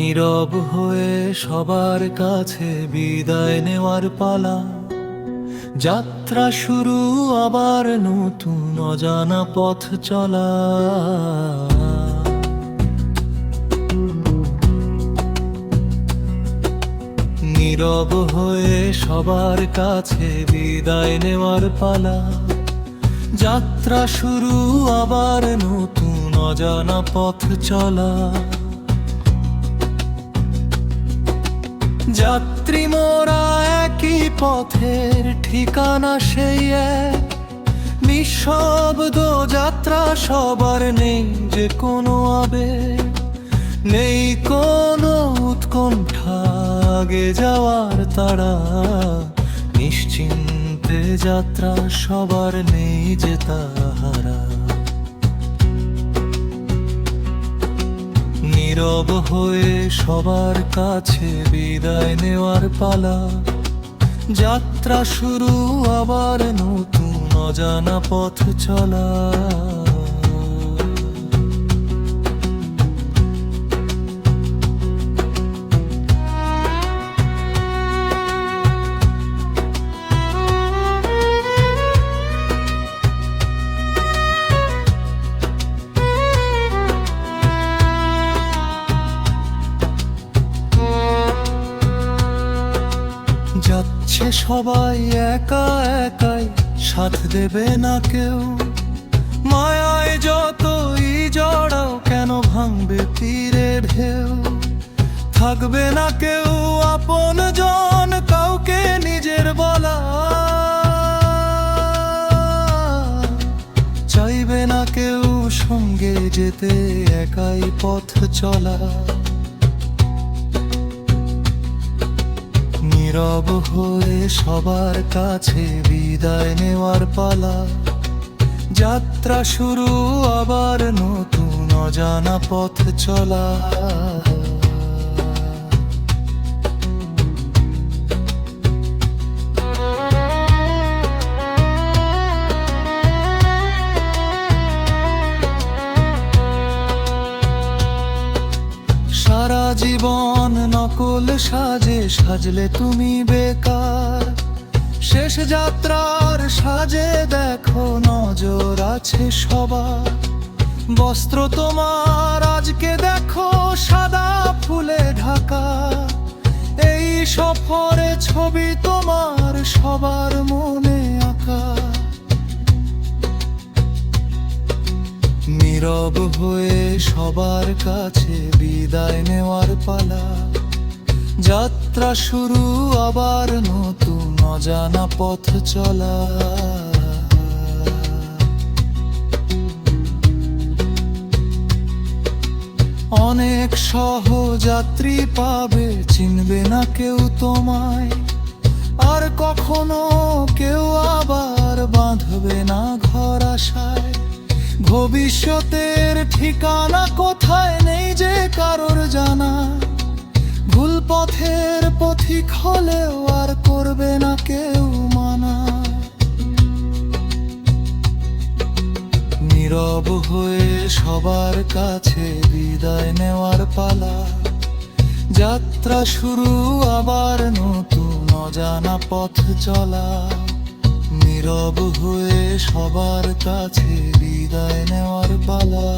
নীরব হয়ে সবার কাছে বিদায় নেওয়ার পালা। যাত্রা শুরু, আবার নতুন অজানা পথ চলা। নীরব হয়ে সবার কাছে বিদায় নেওয়ার পালা। যাত্রা শুরু, আবার নতুন অজানা পথ চলা। যাত্রী মোরা একই পথের, ঠিকানা সেই এক। নিঃশব্দ যাত্রা সবার, নেই যে কোনো আবেগ, নেই কোনো উৎকণ্ঠা, আগে যাওয়ার তাড়া। নিশ্চিন্তে যাত্রা সবার, নেই যে তাহারা। নীরব হয়ে সবার কাছে বিদায় নেওয়ার পালা। যাত্রা শুরু, আবার নতুন অজানা পথ চলা। যাচ্ছে সবাই একা একাই, সাথ দেবে না কেউ। মায়ায় যতই জড়াও, কেন ভাঙবে তীরে ঢেউ। থাকবে না কেউ আপন জন, কাউকে নিজের বলা। চাইবে না কেউ সঙ্গে যেতে, একাই পথ চলা। নীরব হয়ে সবার কাছে বিদায় নেওয়ার পালা। যাত্রা শুরু, আবার নতুন অজানা পথ চলা। সারা জীবন নকল সাজে সাজলে তুমি বেকার। শেষ যাত্রার সাজে দেখো, নজর আছে সবার। বস্ত্র তোমার আজকে দেখো, সাদা ফুলে ঢাকা। এই সফরে ছবি তোমার সবার মনে আঁকা। নীরব হয়ে সবার কাছে বিদায় নেওয়ার পালা। যাত্রা শুরু, আবার নতুন অজানা পথ চলা। অনেক সহযাত্রী পাবে, চিনবে না কেউ তোমায়। আর কখনো কেউ আবার বাঁধবে না ঘর আশায়। ভবিষ্যতের ঠিকানা কোথায়, নেই যে কারোর জানা। ভুল পথের পথিক হলেও আর করবে না কেউ মানা। নীরব হয়ে সবার কাছে বিদায় নেওয়ার পালা। যাত্রা শুরু, আবার নতুন অজানা পথ চলা। নীরব হয়ে সবার কাছে বিদায় নেওয়ার পালা।